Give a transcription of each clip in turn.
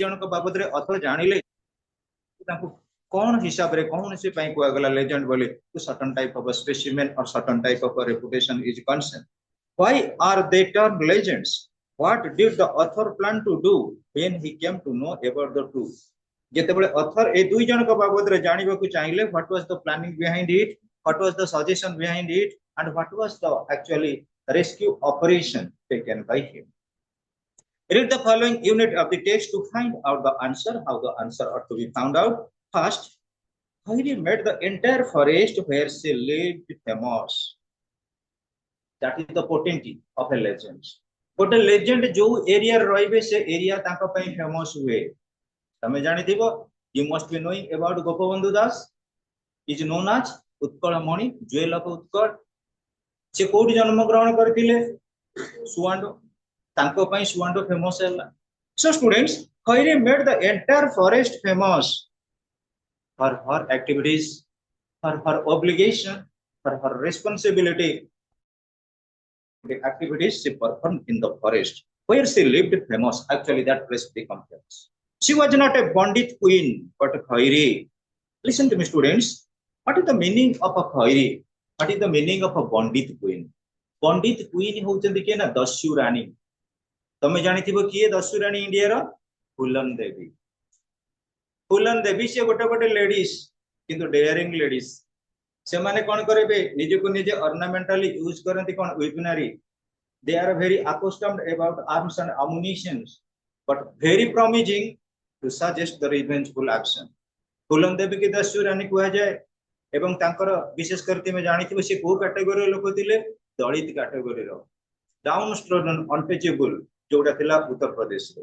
जनक बाबद रे अथर जानिले तांको कौन हिसाब रे कौन से पई कुआ गला लेजेंड बोले to certain type of specimen और certain type of reputation is concern why are they termed legends what did the author plan to do when he came to know about the truth जेतेबेले author ए दुई जनक बाबद रे जानिबा को चाहिले what was the planning behind it what was the suggestion behind it and what was the actually rescue operation taken by him. Read the following unit of the text to find out the answer, how the answer ought to be found out. First, Khairi made the entire forest where she lived famous. That is the potency of a legend. But a legend जो area रहिबे से area ताका पई famous हुए. तमे जानि थिबो, you must be knowing about Gopabandhu Das is known as Utkal Mani jewel of Utkal. से कोठी जन्म ग्रहण करथिले सुवांडो तांको पई सुवांडो फेमस हैला. So students, Khairi made the entire forest famous for her activities, for her obligation, for her responsibility. The activities she performed in the forest where she lived famous. Actually, that place became famous. She was not a bandit queen, but Khairi. Listen to me, students. What is the meaning of a Khairi? What is the meaning of a bandit queen? Bandit queen होउचंदी के ना दस्यु रानी. तमे जानि थिबो किए दस्यु रानी India रो फुलन देवी. फुलन देवी से गोटे गोटे ladies किंतु डेयरिंग लेडीज से माने कोन करबे निजे को निजे ऑर्नामेंटली यूज करंती कोन weaponry. They are very accustomed about arms and ammunitions but very promising to suggest the revengeful action. Phoolan Devi के दस्यु रानी कुआ जाए एवं तांकर विशेष करते में जानि थिबो से को कैटेगरी लोक थिले दलित कैटेगरी रो डाउन स्ट्रोडन अनटचेबल जोटा थिला उत्तर प्रदेश रे.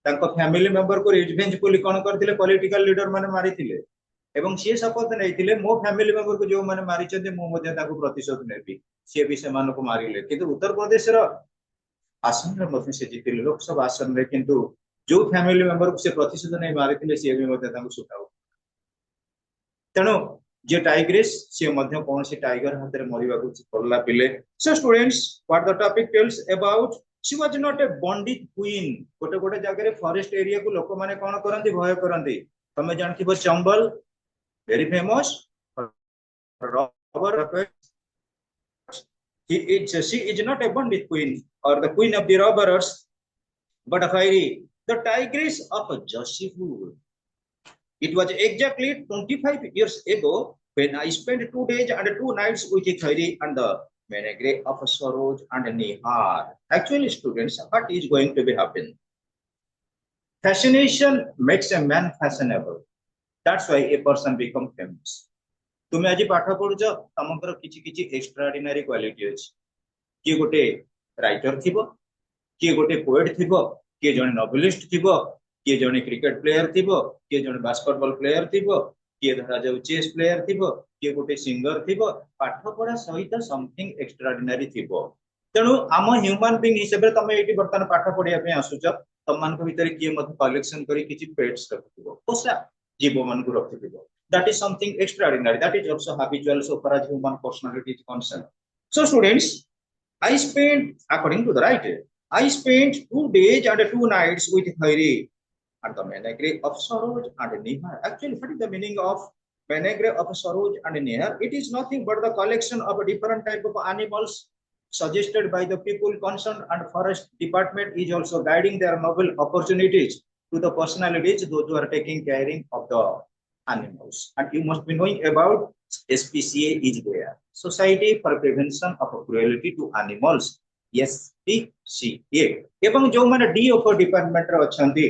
तांको फैमिली मेंबर को रिवेंजफुली कोन करथिले पॉलिटिकल लीडर माने मारिथिले एवं से शपथ नैथिले मो फैमिली मेंबर को जो माने मारि छथि मो मध्ये ताको प्रतिशोध नेबी से भी से मान को मारिले. किंतु उत्तर प्रदेश रो आसन रे मध्ये से जितिले लोकसभा आसन रे किंतु जो फैमिली मेंबर को से प्रतिशोध नै मारिथिले से भी मध्ये ताको सुटाउ. तनो जे टाइग्रेस से मध्ये कोन से टाइगर हाथ रे मरिबा को पड़ला पिले. So students what the topic tells about she was not a bandit queen. गोटे गोटे जगह रे फॉरेस्ट एरिया को लोक माने कोन करंती भय करंती. तमे जानथिबो Chambal very famous robber. She is not a bandit queen or the queen of the robbers but a Khairi, the tigress of Joshipur. It was exactly 25 years ago when I spent 2 days and 2 nights with Khairi and the Menegre of Saroj and Nihar. Actually, students, what is going to be happen? Fascination makes a man fashionable. That's why a person become famous. तुम आज पाठ पढ़ुच तमकर किछि किछि extraordinary quality अछि. कि गोटे writer थिबो, कि गोटे पोएट थिबो, कि जने नोवेलिस्ट थिबो, कि जने क्रिकेट प्लेयर थिबो, कि जने बास्केटबॉल प्लेयर थिबो, कि धरा जाउ चेस प्लेयर थिबो, कि गोटे सिंगर थिबो. पाठ पढ़ा सहित समथिंग एक्स्ट्राऑर्डिनरी थिबो. तेणु आम ह्यूमन बीइंग हिसाब रे तमे एटी बर्तन पाठ पढ़िया पे आसुच तम मान को भीतर किए मत कलेक्शन करी किछि पेट्स रखथिबो पोसा जीव मन को रखथिबो. That is something extraordinary. That is also habitual so far as human personality is concerned. So students, I spent, according to the writer, I spent 2 days and 2 nights with Khairi and the Menegre of Saroj and Nihar. Actually, what is the meaning of Menegre of Saroj and Nihar? It is nothing but the collection of a different type of animals suggested by the people concerned, and forest department is also guiding their novel opportunities to the personalities those who are taking caring of the animals. And you must be knowing about SPCA is there, Society for Prevention of Cruelty to Animals, SPCA. एवं जो माने DOF department रे अछंती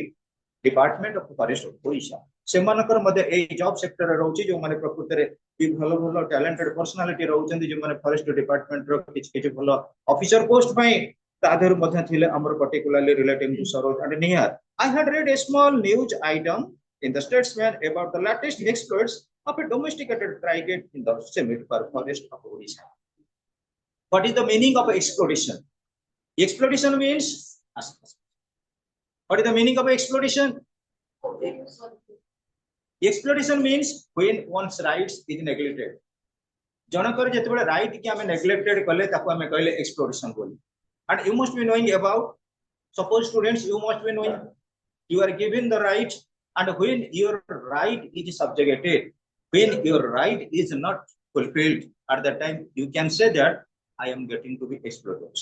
department of forest of Odisha से मानकर मध्ये ए job sector रे रहउची जो माने प्रकृति रे भी भलो भलो टैलेंटेड पर्सनालिटी रहउचंती जो माने फॉरेस्ट डिपार्टमेंट रो किछ भलो ऑफिसर पोस्ट पई ताधर मध्ये थिले हमर particularly relating to Saroj and नियर. I had read a small news item in the Statesman about the latest exploits of a domesticated frigate in the semi-far forest of Odisha. What is the meaning of exploitation? Exploitation means what is the meaning of exploitation? Exploitation means when one's rights is neglected. जनकर जेतेबेले right कि हमें neglected कले ताको हमें कहले exploration बोली. And you must be knowing about, suppose students, you must be knowing You are given the right, and when your right is subjugated, when your right is not fulfilled, at that time you can say that I am getting to be exploited.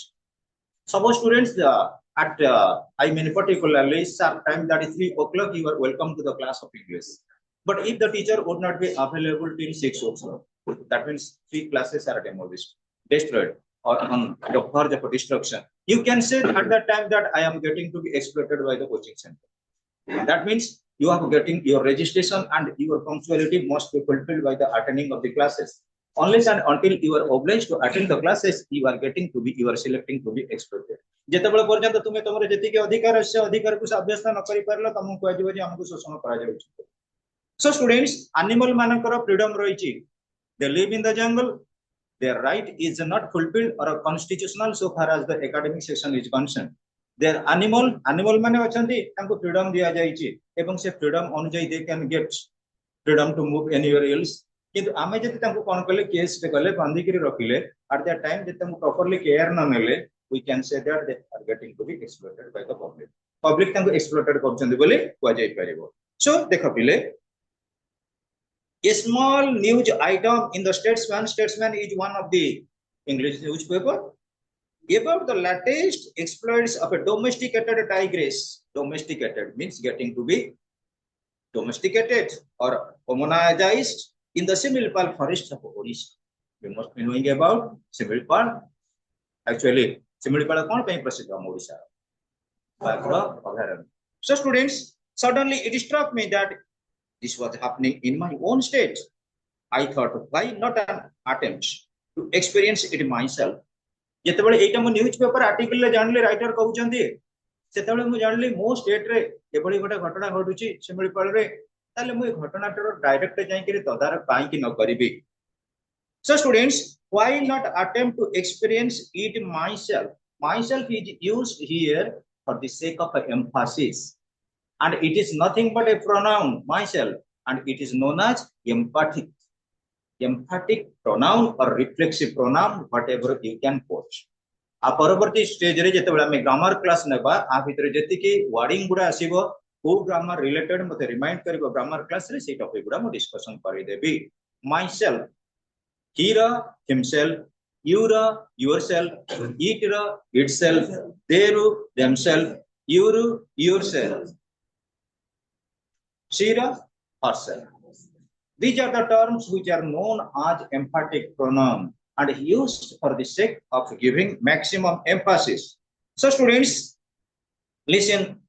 Suppose students I mean particularly some time that is 3 o'clock, you are welcome to the class of English. But if the teacher would not be available till 6 o'clock, that means 3 classes are demolished, destroyed, or on the verge of destruction. You can say at that time that I am getting to be exploited by the coaching center. That means you are getting your registration and your punctuality must be fulfilled by the attending of the classes. Unless and until you are obliged to attend the classes, you are getting to be, you are selecting to be exploited. ଯେତେବେଳେ ପର୍ଯ୍ୟନ୍ତ ତୁମେ ତମର ଯେତିକି ଅଧିକାର ଅଛି ଅଧିକାରକୁ ସାବ୍ୟସ୍ତ ନ କରି ପାରିଲ ତମକୁ କୁହାଯିବ ଯେ ଆମକୁ ଶୋଷଣ କରାଯାଉଛି. So students, animal ମାନଙ୍କର freedom ରହିଛି. They live in the jungle. Their right is not fulfilled or constitutional so far as the academic section is concerned. Their animal माने अछंती तांको freedom दिया जाईची एवं से freedom अनुଯାयी they can get freedom to move anywhere else. किंतु आमे जति तांको कोन कले केस पे कले बांधी करी रखिले at that time जति तांको properly care न नेले we can say that they are getting to be exploited by the public तांको exploited करछंती बोले कुआ जाई परिबो. So देखो पिले a small news item in the statesman is one of the English newspaper about the latest exploits of a domesticated tigress. Domesticated means getting to be domesticated or homogenized in the Similipal forest of Odisha. You must be knowing about Similipal. Actually, Similipal is not प्रसिद्ध हम Odisha. So students, suddenly it struck me that this was happening in my own state. I thought, why not an attempt to experience it myself? ଯେତେବେଳେ ଏଇଟା ମୁଁ news paper article ରେ ଜାଣିଲି writer କହୁଛନ୍ତି ସେତେବେଳେ ମୁଁ ଜାଣିଲି ମୋ ଷ୍ଟେଟ ରେ ଏଭଳି ଗୋଟେ ଘଟଣା ଘଟୁଛି ଶିମିଳିପାଳରେ ତାହେଲେ ମୁଁ ଏ ଘଟଣାଟାର ଡାଇରେକ୍ଟ ଯାଇକି ତଦାରଖ କାହିଁକି ନ କରିବି. So students, why not attempt to experience it myself? Myself is used here for the sake of emphasis, and it is nothing but a pronoun myself, and it is known as emphatic pronoun or reflexive pronoun, whatever you can put. आ परवर्ती stage रे जेते बेला में grammar class नेबा आ भितर जेति की wording गुडा आसीबो को grammar related मते रिमाइंड करबो ग्रामर क्लास रे से टॉपिक गुडा मो डिस्कशन करि देबी. myself, he ra himself, you ra yourself, it ra itself, they ru themselves, you ru yourself, she ra herself. These are the terms which are known as emphatic pronoun and used for the sake of giving maximum emphasis. So students, listen.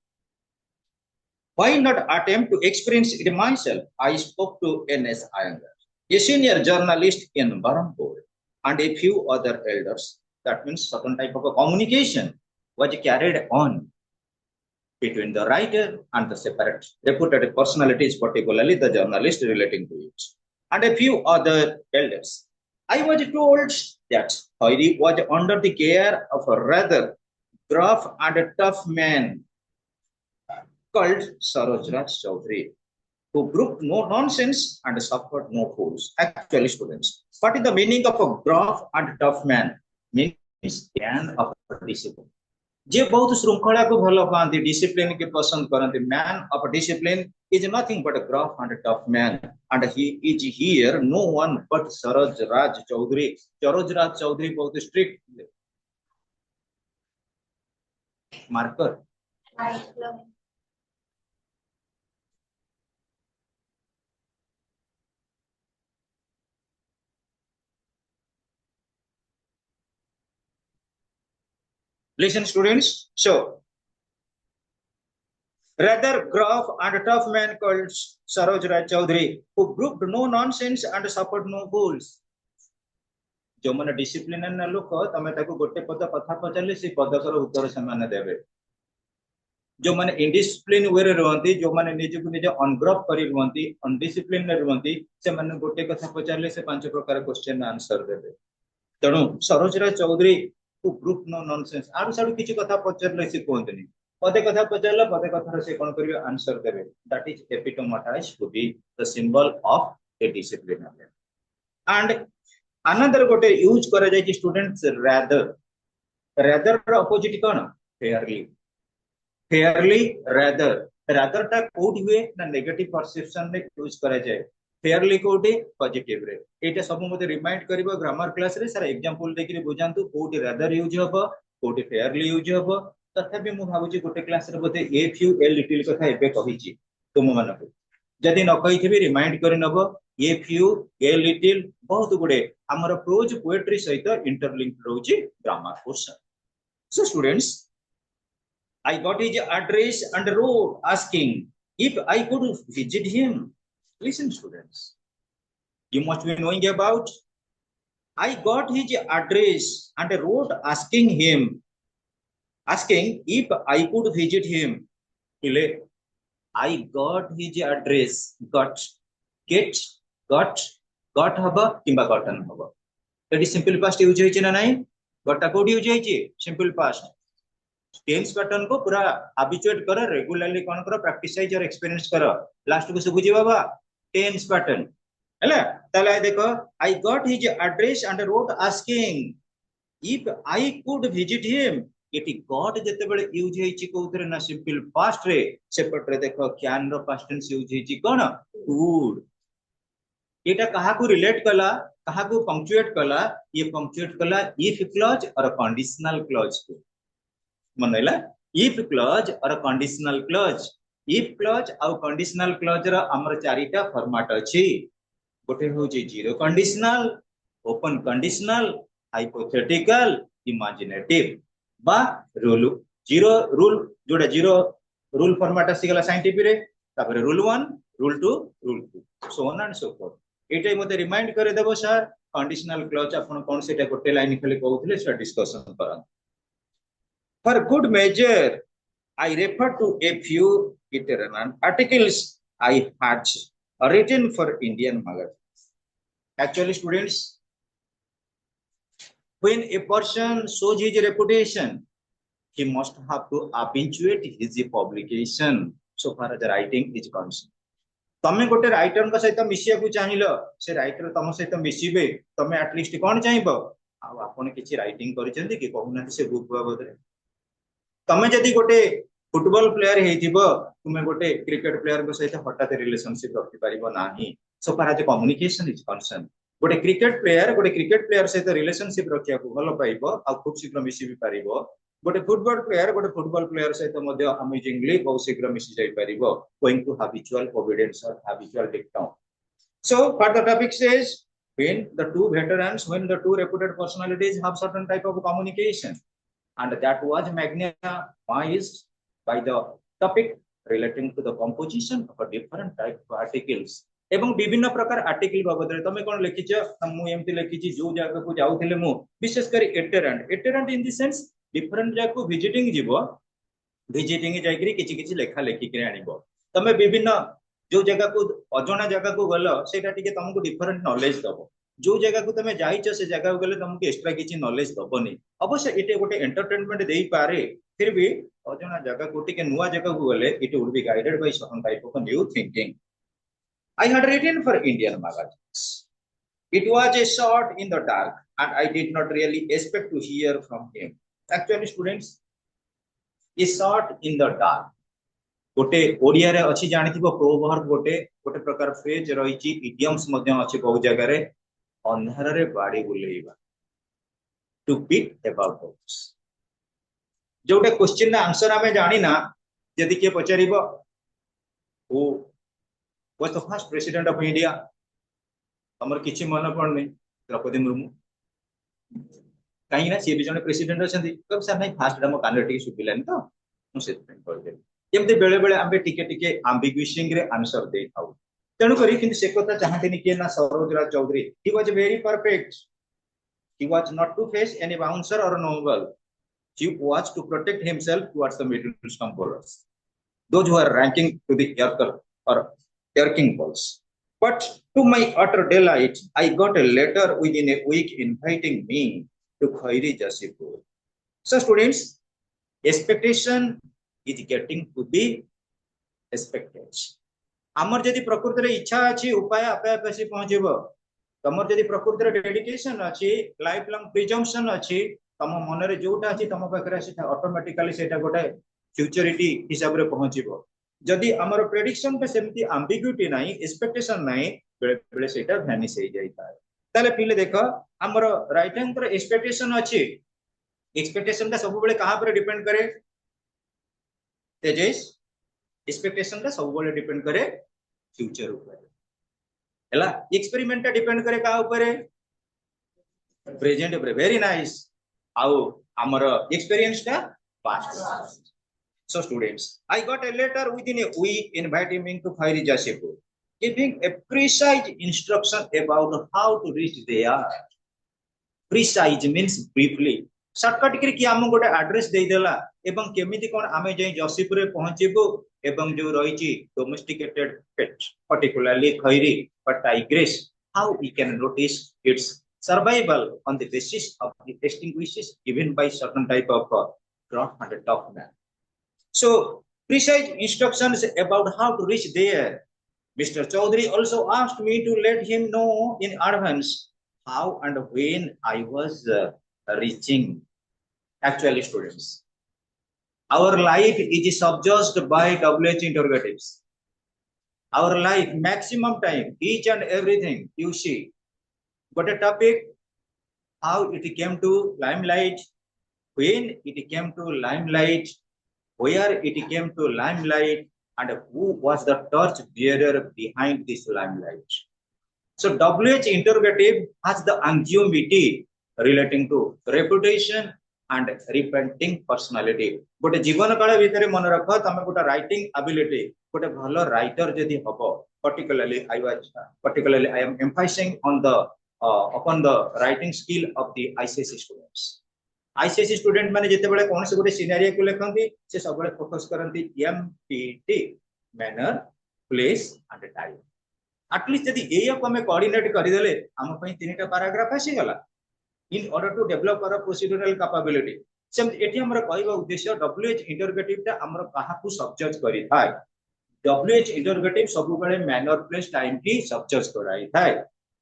Why not attempt to experience it myself? I spoke to N.S. Iyengar, a senior journalist in Barampur, and a few other elders. That means certain type of a communication was carried on between the writer and the separate reputed personalities, particularly the journalist relating to it, and a few other elders. I was told that Hoiri was under the care of a rather gruff and a tough man called Sarojraj Chaudhary, who brooked no nonsense and suffered no fools. Actually, students, what is the meaning of a gruff and tough man? Means man of discipline. जे बहुत श्रृंखला को भलो पाती, discipline के पसंद करते. Man of discipline is nothing but a gruff and a tough man, and he is here no one but Saroj Raj Chaudhary. Saroj Raj Chaudhary बहुत strict marker. Listen students, so rather gruff and tough man called Saroj Raj Chaudhary, who brooked no nonsense and suffered no fools. जो माने discipline न लोक तमे ताको गोटे पद कथा पचारले से पदकर उत्तर से माने देबे. जो माने इनडिसिप्लिन वे रे रहंती, जो माने निजे को निजे अनग्रफ करी रहंती, अनडिसिप्लिन रे रहंती, से माने गोटे कथा पचारले से पांच प्रकार क्वेश्चन आंसर देबे. तणु सरोज राज Chaudhary who brooked no nonsense, आरु साडू किछि कथा पचारले से कोंतनी, पदे कथा पचारला पदे कथा से कोन करियो आंसर देबे. That is epitomatized to be the symbol of a discipline. And another gote use करा जाय students rather opposite कोन fairly rather रादर टा कोड हुए ना नेगेटिव परसेप्शन में यूज करा जाए फेयरली कोडी पॉजिटिव रे एटा सब मते रिमाइंड करिवो ग्रामर क्लास रे सर एग्जांपल देखि बुझांतु कोडी रादर यूज हबो कोडी फेयरली यूज हबो तथापि मु भाबुची गोटे क्लास रे बोते ए फ्यू ए लिटिल कथा एबे कहिची तुम मानको जदि न कहिथिबि रिमाइंड करि नबो ए फ्यू ए लिटिल बहुत गुडे हमर प्रोज पोएट्री सहित इंटरलिंक रहउची grammar portion so students I got his address and wrote asking if I could visit him. Listen, students, you must be knowing about. I got his address and wrote asking if I could visit him. I got his address. Get, got haba kimba gotten haba. That is simple past use hoichi na nahi. Got ta code use hoichi simple past. Tense pattern को पूरा habituated कर regularly कोन कर प्रैक्टिसाइज और experience कर last को सुबुजी बाबा tense pattern हैला तले देखो I got his address and wrote asking if I could visit him eighty got जते बेले यूज हेची कोउतरे ना सिंपल पास्ट रे सेपट रे देखो कैन रो पास्ट टेंस यूज हेची कोन कुड एटा कहा को रिलेट कला कहा को पंक्चुएट कला ये पंक्चुएट कला इफ क्लॉज और कंडीशनल क्लॉज को मनैला इफ क्लॉज और कंडीशनल क्लॉज इफ क्लॉज और कंडीशनल क्लॉज रा हमर चारिटा फॉर्मेट अछि गोटे होची zero conditional open conditional hypothetical imaginative बा रूल जीरो रूल जोडा जीरो रूल फॉर्मेट आसी गला साइंटिफिक रे तापर rule 1 rule 2 rule 2 so on and so fourth एटा मते रिमाइंड करे देबो सर कंडीशनल क्लॉज अपन कोन सेटा गोटे लाइन खाली कहउथिले से डिस्कशन करन For good measure, I refer to a few itinerant articles I had written for Indian magazines. Actually, students, when a person shows his reputation, he must have to habituate his publication so far as the writing is concerned. तमे गोटे writer का सहित मिसिया को चाहिलो से writer तम सहित मिसिबे तमे एटलीस्ट कोन चाहिबो आ आपण किछि राइटिंग करिसेंती कि कहूना से बुक बाबद रे तमे जदि गोटे फुटबॉल प्लेयर हेतिबो तुमे गोटे क्रिकेट प्लेयर को सहित हठात रिलेशनशिप रखि परिबो नाही so far as communication is concern गोटे क्रिकेट प्लेयर सहित रिलेशनशिप रखिया को भलो पाइबो आ खूब शीघ्र मिसि भी पारिबो गोटे फुटबॉल प्लेयर सहित मध्ये अमेजिंगली बहुत शीघ्र मिसि जाई पारिबो गोइंग टू हैबिचुअल ओबीडियंस और habitual dictum so for the topic says when the two reputed personalities have certain type of communication and that was magnetized by the topic relating to the composition of a different type of articles एवं विभिन्न प्रकार article बाबद रे तमे कोन लिखिछ मु एमति लिखिछि जो जगह को जाउथिले मु विशेष करी एटेरेंट इन द सेंस डिफरेंट जगह को विजिटिंग जाइकरी किछि किछि लेखा लेखि के आनिबो तमे विभिन्न जो जगह को अजणा जगह को गलो सेटा टिके तुमको डिफरेंट नॉलेज दबो जो जगह को तुम जाइछ से जगह को गले तुमको एक्स्ट्रा किछि नॉलेज दबोनी अवश्य इटे गोटे एंटरटेनमेंट देई पारे फिर भी अजणा जगह को टिके नुवा जगह को गले it would be guided by some type of new thinking I had written for Indian magazines. It was a shot in the dark and I did not really expect to hear from him. Actually students, a shot in the dark. गोटे ओडिया रे अछि जानिथिबो proverb गोटे प्रकार phrase रहिछि idioms मध्ये अछि बहुत जगह रे अंधार रे बाड़ी बुलेइबा टू बीट अबाउट बॉक्स जोटे क्वेश्चन आंसर हमें जानी ना यदि के पचारिबो ओ was the first president of India हमर किछि मन पड़ने द्रौपदी मुर्मू काई ना से भी जने प्रेसिडेंट अछंती कब सर नहीं फास्ट डमो कानर टिके सुबिलानी तो मु से कर दे एमते बेले बेले आंबे टिके एम्बिग्युइसिंग रे आंसर दे थाउ तेनु करी किंतु से कथा चाहतेनी के ना Sarojraj Chowdhury he was very perfect he was not to face any bouncer or noble he was to protect himself towards the middle stump bowlers those who are ranking to the yorker or yerking balls but to my utter delight I got a letter within a week inviting me to Khairi Jasipur so students expectation is getting to be expected हमर जदि प्रकृति रे इच्छा अछि उपाय आपे आपे से पहुंचबो तमर जदि प्रकृति रे डेडिकेशन अछि लाइफ लॉन्ग प्रिजम्पशन अछि तम मन रे जोटा अछि तम पाखरे से ऑटोमेटिकली सेटा गोटे फ्यूचरिटी हिसाब रे पहुंचबो जदि हमर प्रेडिक्शन पे सेमती एम्बिग्यूटी नाही एक्सपेक्टेशन नाही बेले बेले सेटा वैनिश हो जाई था ताले पिले देखो हमर राइटिंग पर एक्सपेक्टेशन अछि एक्सपेक्टेशन का सब बेले कहां पर डिपेंड करे तेजस एक्सपेक्टेशन का सब बेले डिपेंड करे फ्यूचर ऊपर हैला एक्सपेरिमेंट ता डिपेंड करे का ऊपर प्रेजेंट ऊपर वेरी नाइस आउ हमर एक्सपीरियंस ता past So students, I got a letter within a week inviting me to Khairi Jasipur, giving a precise instruction about how to reach there. Precise means briefly. Shortcut करी कि हमको गोटे address दे देला एवं केमिति कोन आमे जाई जसीपुर रे पहुंचीबो एवं जो रहिची domesticated pet particularly Khairi but tigress how we can notice its survival on the basis of the extinguishes given by certain type of crop and document. So, precise instructions about how to reach there. Mr. Chaudhary also asked me to let him know in advance how and when I was reaching. Actually, students, our life is subjuged by WH interrogatives. Our life, maximum time, each and everything you see. But a topic, how it came to limelight, when it came to limelight, where it came to limelight, and who was the torch bearer behind this limelight. So WH interrogative has the anxiety relating to reputation and repenting personality. गोटे जीवन काल भितर मन रख तमे गोटे writing ability गोटे भलो राइटर जदि हबो particularly I am emphasizing on the upon the writing skill of the ICSE students. ICSE student माने जेते बेले कोन से गोटे सिनेरियो को लेखंती से सब बेले फोकस करंती empty manner place and time at least यदि एया को हमें कोऑर्डिनेट करि देले हम पई तीनटा पैराग्राफ आसी गला in order to develop our procedural capability same एठी हमर कहबा उद्देश्य डब्ल्यूएच इंटररोगेटिव ता हमर काहा को सब्जेक्ट करि थाय डब्ल्यूएच इंटररोगेटिव सब बेले मैनर प्लेस टाइम की सब्जेक्ट कराई थाय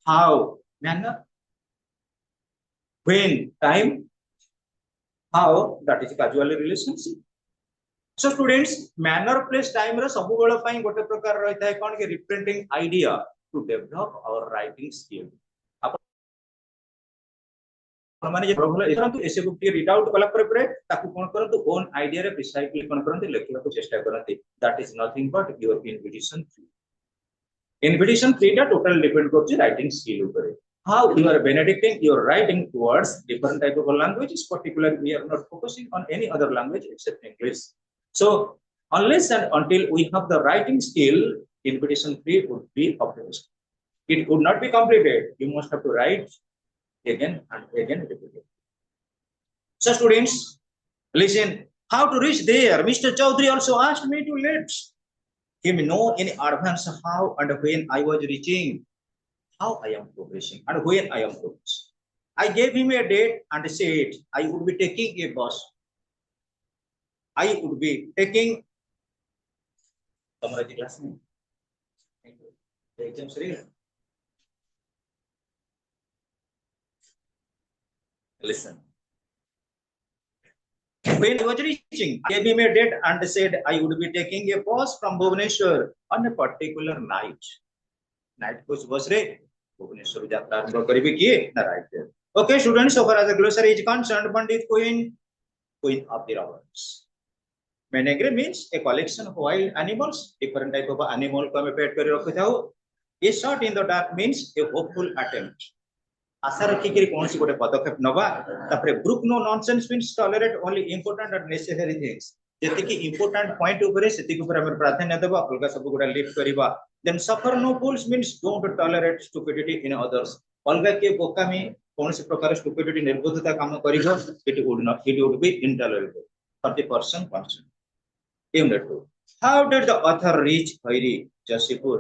how manner when time how that is casual relationship. So students, manner place time रे सब बेला पई गोटे प्रकार रहता है कोन के representing idea to develop our writing skill अपन माने जे प्रॉब्लम एथरंतु एसे बुक टी रीड आउट कला परे ताकू कोन करंतु ओन आइडिया रे प्रिसाइजली कोन करंतु लेखिबा को चेष्टा करंतु that is nothing but your invitation free टा टोटल डिपेंड करछि राइटिंग स्किल ऊपर how you are benedicting your writing towards different type of languages. Particularly, we are not focusing on any other language except English. So, unless and until we have the writing skill, invitation free would be optimistic. It would not be completed. You must have to write again and again repeatedly. So, students, listen. How to reach there? Mr. Chaudhary also asked me to let him know in advance how and when I was reaching. How I am progressing and when I am progressing. I gave him a date and said I would be taking a bus. I would be taking class. Listen. When I was reaching, I gave him a date and said I would be taking a bus from Bhubaneswar on a particular night. Night bus re Bhubaneswar jatra आरंभ करिबे किए ना right okay students so far as the glossary is concerned Pandit queen of the robbers menagerie means a collection of wild animals different type of animal को हमें पेट कर रखि थाउ a shot in the dark means a hopeful attempt आशा रखि कि कोन सी गोटे पदक्षेप नबा तापरे group no nonsense means tolerate only important and necessary things जेते कि इंपोर्टेंट पॉइंट ऊपर सेति के ऊपर हम प्राधान्य देबा अलगा सब गोटा लिफ्ट करबा then suffer no fools means don't tolerate stupidity in others अलगा के बोकामी कौन से प्रकार stupidity निर्बोधता काम करिगो it would be intolerable for the person unit 2 how did the author reach Khairi Jasipur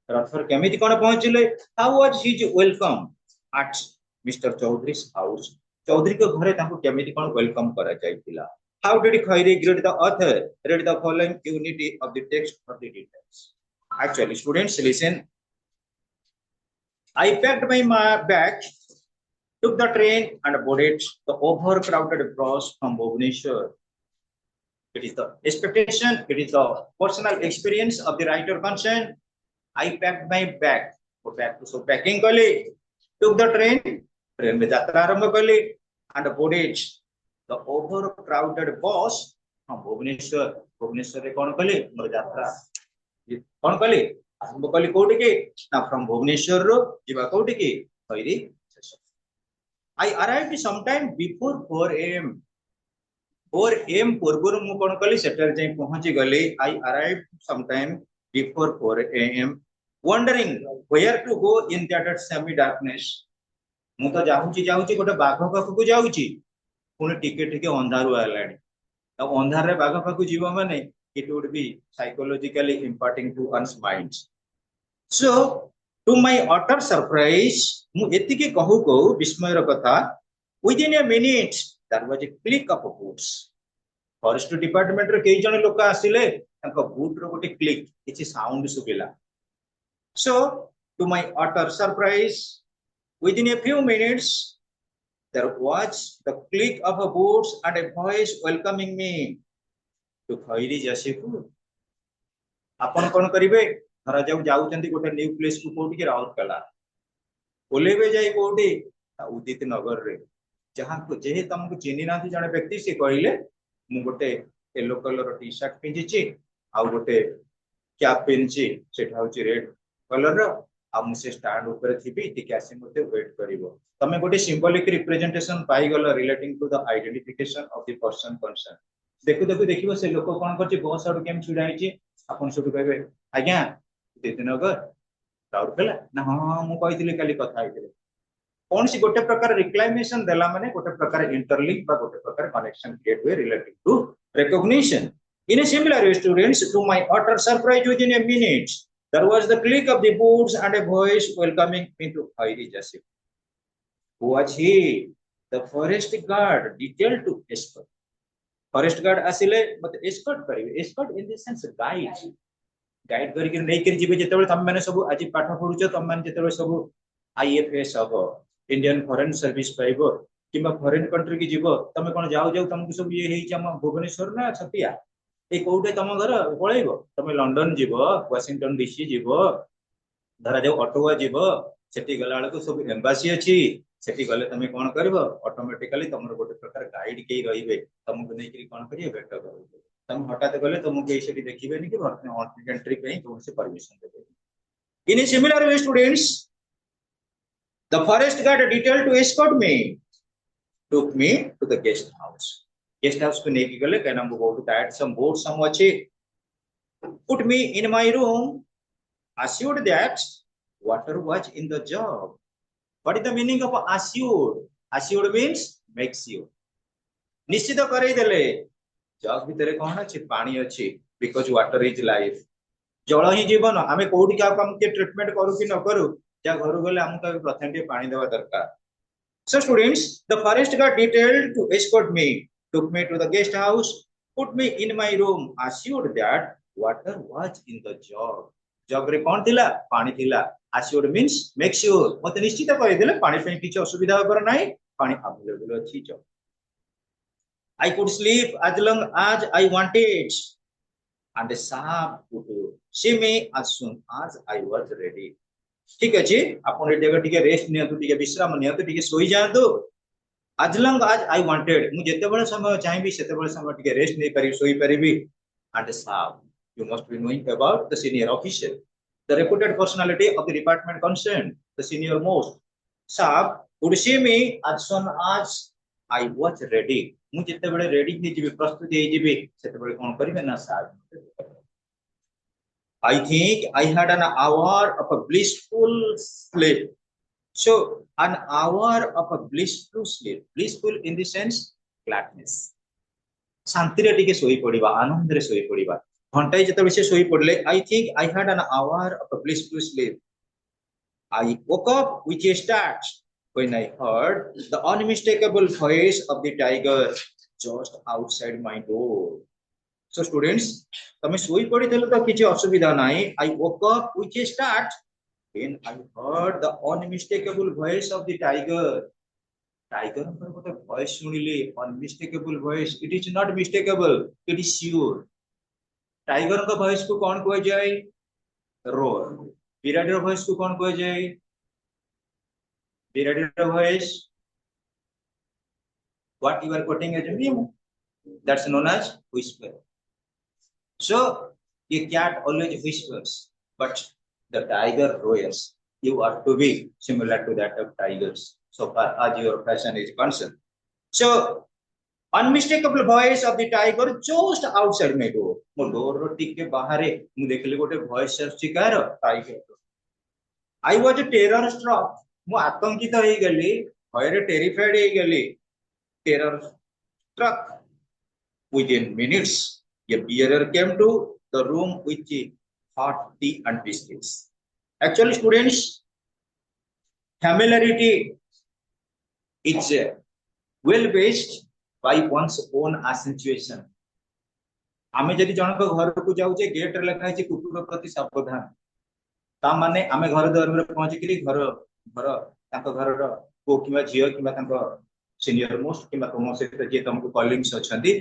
author केमिति कोन पहुंचले how was his welcome at Mr. Chaudhary's house Chaudhary के घरे ताको केमिति कोन वेलकम करा जायतिला how did Khairi greet the author read the following unity of the text for the details. Actually, students, listen. I packed my bag, took the train and boarded the overcrowded bus from Bhubaneswar. It is the expectation, it is the personal experience of the writer concerned. I packed my bag. वो bag को सब packing कली, took the train में यात्रा आरंभ कली, and boarded the overcrowded bus from Bhubaneswar रे कौन कली मोर यात्रा कौन कली आरंभ कली कोठी की ना from भुवनेश्वर रो जीवा कोठी की खैरी I arrived sometime before 4 a.m. 4 a.m. पूर्व मु कौन कली सेटर जाई पहुंची गली. I arrived sometime before 4 a.m. wondering where to go in that semi darkness. मु तो जाऊची गोटे बाघ पाखु जाऊची पुणी टिके अंधारू आलानी. अब अंधार रे बाघ पाखु जीव माने it would be psychologically impacting to one's mind. So to my utter surprise मु एतिके कहू कहू विस्मयर कथा within a minute there was a click of boots. Forest department रे कई जण लोक आसिले तांको बूट रो गोटे क्लिक किछि sound सुबिला. So to my utter surprise within a few minutes there was the click of a boots and a voice welcoming me to खैरी जसीपुर. आपण कोन करिवे धरा जाउचंती गोटे न्यू प्लेस को कोठी के राउरकेला ओलेबे जाई कोठी उदित नगर रे जहां को जे तुमको चिन्ही नाथि जने व्यक्ति से कहले मु गोटे येलो कलर टी शर्ट पिंजिची आ गोटे कैप पिंजी सेठा होची रेड कलर रो आ मु से स्टैंड ऊपर थिबी टिके आसी मते वेट करिवो. तमे गोटे सिंबॉलिक रिप्रेजेंटेशन पाई गलो relating to the identification of the person concern. देखिबो से लोक कोन करची बस आडू केम छुडाइची आपन सब कहबे आज्ञा दिनगर राउरकेला ना हां मु कहितले काली कथा आइतले कौन सी गोटे प्रकार रिक्लामेशन देला माने गोटे प्रकार इंटरलिंक बा गोटे प्रकार कनेक्शन क्रिएट हुए related to recognition. In a similar way, students, to my utter surprise, within a minute, there was the click of the boots and a voice welcoming me to Khairi Jasif. Who was he? The forest guard detailed to escort. Forest guard asile, but escort karibe. Escort in the sense guide. Guide करिके नै करि जिबे जेतेबे तम माने सब आज पाठ पढुछ तम माने जेतेबे सब आईएफएस हबो इंडियन फॉरेन सर्विस पाइबो किबा फॉरेन कंट्री की जीवो तमे कोन जाऊ तुमको सब ये हेइ हम भुवनेश्वर ना छतिया ए कोउटे तम घर पळैबो तमे लंदन जीवो वाशिंगटन डीसी जीवो धरा जाऊ ऑटोवा जीवो सेठी गला को सब एम्बासी अछि सेठी गले तमे कोन करबो ऑटोमेटिकली तमर गोटे प्रकार गाइड के रहिबे तमको नै करी कोन करिए भेट करबो. तम हटाते गले तुमको ए सेठी देखिबेनी कि ऑन एंट्री पे कोन से परमिशन देबे. In a similar way students the forest guard detailed to escort me took me to the guest house. Guest house को नेकी गले कहना मु बहुत टायर्ड some bored some अच्छे put me in my room assured that water was in the jug. What is the meaning of assured? Assured means makes you निश्चित करे देले जग भितरे कोन अछि पानी अछि because water is life. जल ही जीवन आमे कोडी का हम के ट्रीटमेंट करू कि न करू जा घर गले हमका प्रथम के पानी देवा दरकार. So students, the forest guard detailed to escort me took me to the guest house, put me in my room, assured that water was in the jug. जग रे कोन थिला पानी थिला. assured means make sure मते निश्चित कहि देले पानी पे किछ असुविधा होबर नाही पानी अवेलेबल अछि जग. I could sleep as long as I wanted and the staff would see me as soon as I was ready. ठीक अछि आपण ए जगह टिके रेस्ट नियतु टिके विश्राम नियतु टिके सोई जातु as long as I wanted मु जेते बळे समय चाहिबी सेते बळे समय टिके रेस्ट नै करी सोई परिबी. and staff you must be knowing about the senior official the reputed personality of the department concerned the senior most staff would see me as soon as I was ready. मु जेते बळे ready नै जिबी प्रस्तुत हे जिबी सेते बळे कोन करिवे ना साहब. I think I had an hour of a blissful sleep. So an hour of a blissful sleep. Blissful in the sense gladness. शांति रे टिके सोई पड़िबा आनंद रे सोई पड़िबा घंटाई जते बेसे सोई पड़ले. I think I had an hour of a blissful sleep. I woke up with a start when I heard the unmistakable voice of the tiger just outside my door. So students, तमे सोई पड़ी देलो तो किछि असुविधा नाही. I woke up with a start when I heard the unmistakable voice of the tiger. Tiger गोटे voice सुनिले unmistakable voice it is not mistakable it is sure tiger का वॉइस को कौन कह जाए रोर बिराडर वॉइस को कौन कह जाए बिराडर voice what you are quoting as a mew that's known as whisper so a cat always whispers but the tiger roars you are to be similar to that of tigers so far as your fashion is concerned so unmistakable voice of the tiger just outside my door mo door ro tikke bahare mu dekhili gote voice aschi car tiger I was a terror struck mu आतंकित हेई गेली भयरे terrified हेई गेली terror struck within minutes a bearer came to the room with hot tea and biscuits actually students familiarity is well based by one's own accentuation आमे जदि जनक घर को जाउचे gate रे लिखा है कुकुर प्रति सावधान ता माने आमे घर द्वार में पहुंची करी घर घर ताको घर रो को किबा झियो किबा ताको सीनियर मोस्ट किबा तुम सहित जे तुमको कॉलिंग्स अछंती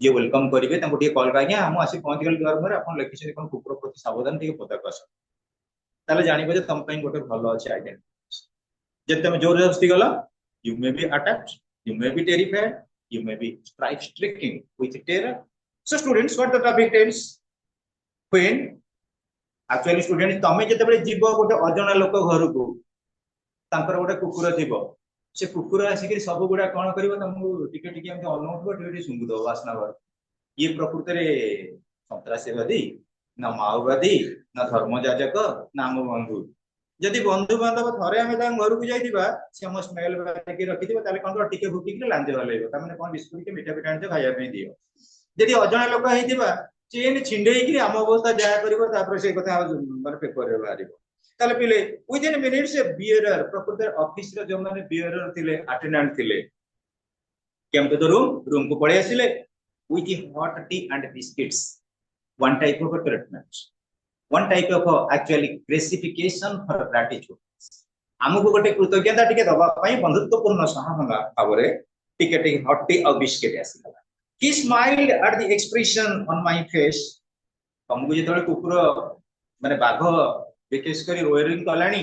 जे वेलकम करिवे ताको टे कॉल कागे हम आसी पहुंच गेल द्वार में अपन लिखि छै कोन कुकुर प्रति सावधान टे पता कस ताले जानिबे जे तुम पई गोटे भलो अछि आइडेंटिटी जे तुम जोर जबरदस्ती गला you may be attacked you may be terrified you may be strike striking with terror so students what the topic tells when actually students तमे जते बळे जीव गोटे अजणा लोक घर को तांकर गोटे कुकुर थिबो से कुकुर आसिक सब गुड़ा कौन कर टिके टिके अनौठो टिके सुंगु दो वासना भर ये प्रकृति रे सन्त्रासीवादी ना माओवादी ना धर्म जाजक ना आम बंधु जदि बंधु बांधव थरे आम घर को जाइबा से हम स्मेल बाकी रखि ताले कौन टिके भुकिक लांजे हलैबो ताने कौन बिस्कुट के मीठा पिठा खाया दियो जदि अजणा लोक होइतिबा चेन छिंडेई आम अवस्था जहा कर से कथा माने पेपर रे बाहरिबो ताले पिले विदिन मिनिट्स ए बियरर प्रकृति ऑफिस रे जो माने बियरर थिले अटेंडेंट थिले केम टू द रूम को पळे आसिले with hot tea and biscuits one type of treatment one type of actually gratification for gratitude हमको गोटे कृतज्ञता टिके दबा पई बंधुत्वपूर्ण सहानुभूति भावरे टिके टिके हॉट टी और biscuit आसिला he smiled at the expression on my face हमको जेतले कुकुर माने बाघ विशेष करी रोयरिंग कलानी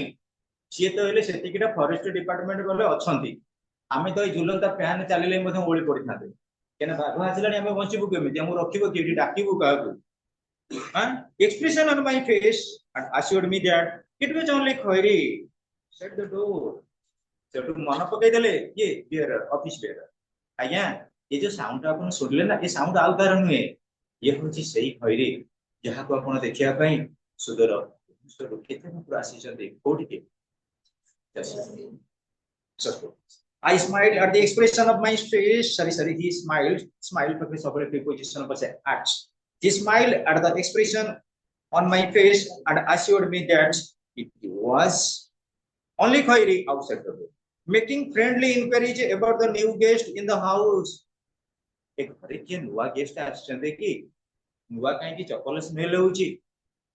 सी तो हेले सेतिकिटा फॉरेस्ट डिपार्टमेंट गले अछंती आमे तो झुलंता फैन चलिले मध्ये ओळी पड़ी थाते केना बाघ आसिलानी आमे बंचिबु केमिति हम रखिबो केडी डाकिबु काकू हां expression on my face and assured me that it was only Khairi shut the door सेटु मन पकई देले ये बियर ऑफिस बियर आज्ञा ये जो साउंड आपन सुनले ना ये साउंड आउ तार नुए ये होची सही खैरी जहा को आपन देखिया पई सुदर सुदर केते पूरा आसी जते कोठी के so I smiled at the expression of my face sorry he smiled पर सबले preposition पर से at he smiled at the expression on my face and assured me that it was only Khairi outside the door making friendly inquiries about the new guest in the house एक घरे के नुवा guest आछंदे कि नुवा काई कि चपल smell होउची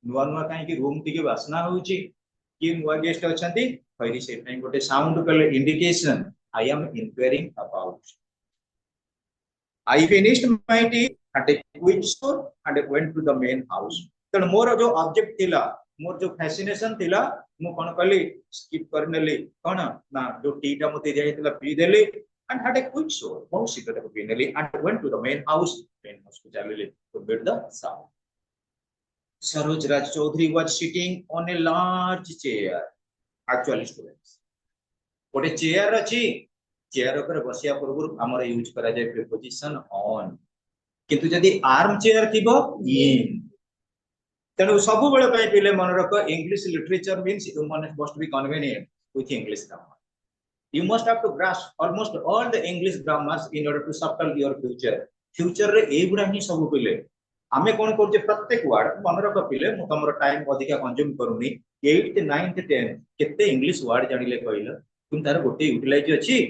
नुवा नुवा काई कि रूम टिके वासना होउची कि नुवा गेस्ट अछंती खैरी से टाइम गोटे साउंड कले indication I am inquiring about I finished my tea at a quick store and went to the main house तण मोर जो ऑब्जेक्ट थिला मोर जो फैसिनेशन थिला मु कोन कली स्किप करनेली कोन ना जो टी टा मते दियाइतला पी देली and had a quick shower बहुत शीघ्र तक पीनेली and went to the main house को चलेली to meet the sound Saroj Raj Chaudhary was sitting on a large chair actually students गोटे चेयर अछि चेयर ऊपर बसिया पूर्व हमर यूज करा जाय प्रीपोजिशन on किंतु यदि आर्म चेयर थिबो in तनु सब बेले पय पिले मन रख English literature means you must be convenient with English grammar You must have to grasp almost all the English grammars in order to settle your future. Future रे ए गुडा ही सब पिले आमे कोन करजे प्रत्येक वर्ड मन रख पिले मु तमरो टाइम अधिका कंज्यूम करूनी 8th 9th 10th केते इंग्लिश वर्ड जानिले कहिलो तुम तार गोटे यूटिलाइज अछि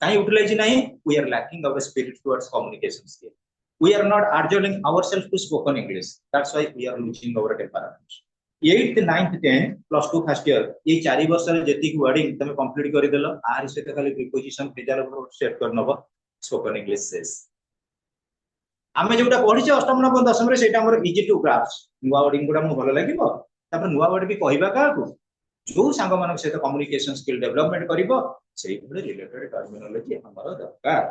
काई यूटिलाइज नाही we are lacking our spirit towards communication skill we are not adjusting ourselves to spoken English that's why we are losing our temperament 8th 9th 10th plus 2 first year ये 4 वर्ष रे जेतिक wording तमे complete करि देलो are सहित खाली preposition phrasal set कर नबो spoken English cess आमे जोटा पढिचे अष्टम नवम दशम रे सेटा हमर इजी टू ग्रास्प नुवा वर्डिंग गुडा मो भलो लागिबो तापर नुवा वर्ड भी कहबा काकू जो सांग मानक सहित कम्युनिकेशन स्किल डेवलपमेंट करिवो सेही भले रिलेटेड टर्मिनोलॉजी हमर दरकार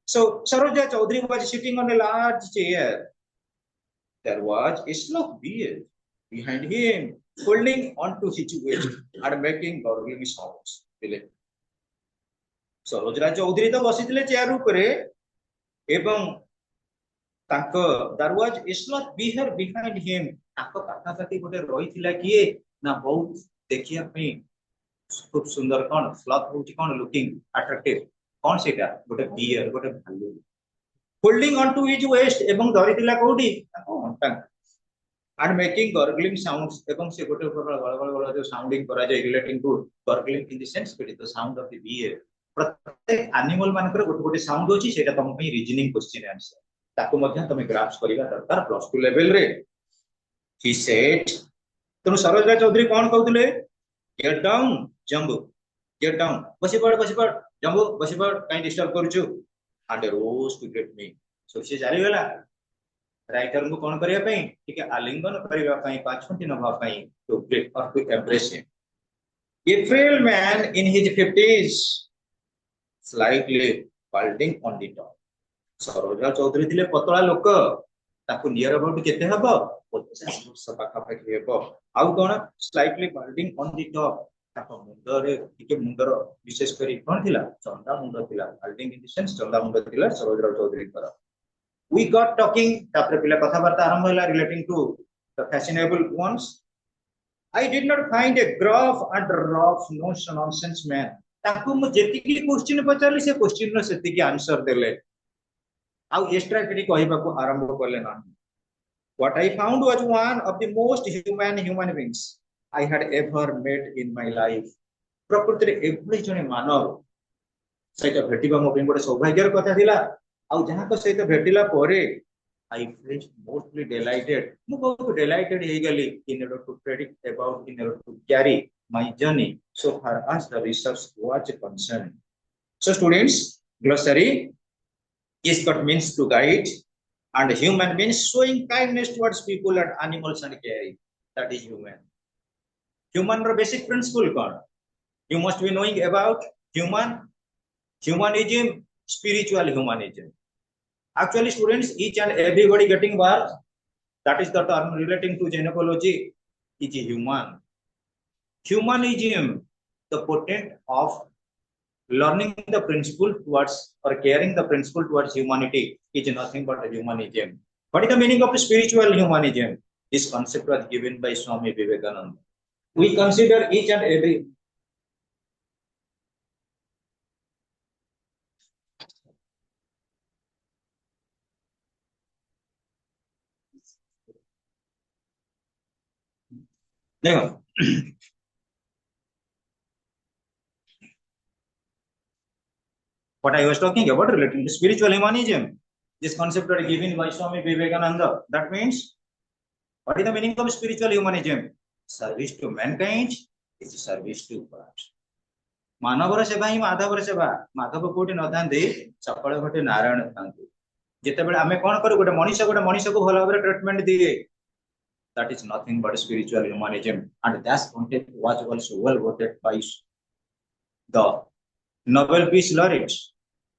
so Saroja Chowdhury was sitting on a large chair there was a slow beard behind him holding on to his waist and making gurgling sounds Dillip Sarojraj Chowdhury तो बसिथिले चेयर ऊपर एवं ताको there was a slow beard behind him ताको पाखा पाखी गोटे रहिथिला किए ना बहुत देखिया पे खूब सुंदर कोन स्लॉथ होची कोन लुकिंग अट्रैक्टिव कोन सेटा गोटे बियर गोटे भालू holding on to his waist एवं धरिथिला कोडी ताको and making gurgling sounds एवं से गोटे गड़ जो साउंडिंग करा जाय relating to gurgling in the sense that the sound of the beer प्रत्येक एनिमल मानकर गोटे गोटे साउंड होची सेटा तम पई रीजनिंग क्वेश्चन आंसर ताको मध्य तमे ग्रास्प करिवा दरकार प्लस 2 लेवल रे he said तनु सरोजराज चौधरी कोन कहउतले get down Jambu get down बसी पड़ जंबू बसी पड़ काई डिस्टर्ब करछु and rose to get me so से जारी गेला राइटर को कौन करिया पई ठीक है आलिंगन करिवा पई पाछंती नभा पई टू ग्रेट और to embrace him a frail man in his 50s slightly balding on the top Saroja Chaudhary थिले पतला लोक ताको नियर अबाउट केते हबो 50 वर्ष पाखा पाखी हेबो आउ कोन slightly balding on the top ताको मुंडरे टिके मुंडर विशेष करी कोन थिला चंदा मुंड थिला balding इन द सेंस चंदा मुंड थिला सरोजा चौधरी पर we got talking tapre pila katha barta aramb hela relating to the fashionable ones I did not find a gruff and rough no nonsense man ताकू मु जेति की क्वेश्चन पचाली से क्वेश्चन नो सेति की आंसर देले आउ एक्स्ट्रा केडी कहिबा को आरंभ करले ना what I found was one of the most human beings I had ever met in my life प्रकृति रे एभली जने मानव सेटा भेटिबा मो गोटे सौभाग्यर कथा थिला आउ जहां को सहित भेटिला परे I felt mostly delighted मु बहुत delighted हे गली in order to predict about in order to carry my journey so far as the research was concerned so students glossary is what means to guide and human means showing kindness towards people and animals and caring that is human ro basic principle kon you must be knowing about humanism spiritual humanism actually students each and everybody getting work that is the term relating to gynecology is humanism the potent of learning the principle towards or caring the principle towards humanity is nothing but a humanism what is the meaning of spiritual humanism this concept was given by Swami Vivekananda we consider each and every देखो what I was talking about relating to spiritual humanism this concept was given by Swami Vivekananda that means what is the meaning of spiritual humanism service to mankind is service to God मानवर सेवा ही माधवर सेवा माधव कोटी न थांदे सकल घटे नारायण थांदे जेते बेले आमे कोन करू गोटे मनीष को भलो भाबरे ट्रीटमेंट दिए that is nothing but spiritual humanism and that content was also well voted by the Nobel Peace Laureate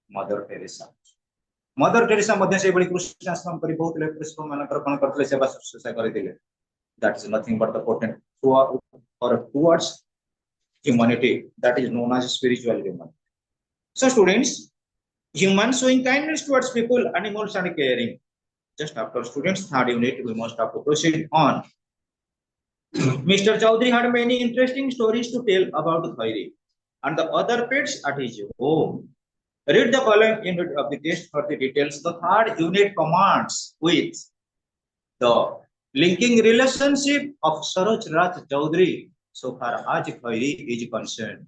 Mother Teresa मध्ये से बड़ी कृष्ण आश्रम करी बहुत लेफ्ट मानकर कोन करथले सेवा शुश्रूषा करथिले that is nothing but the potent or towards humanity that is known as spiritual human so students human showing kindness towards people animals and caring just after students third unit we must have to proceed on Mr. Chaudhary had many interesting stories to tell about Khairi and the other pets at his home read the following unit of the test for the details the third unit commands with the linking relationship of Saroj Raj Chaudhary so far as Khairi is concerned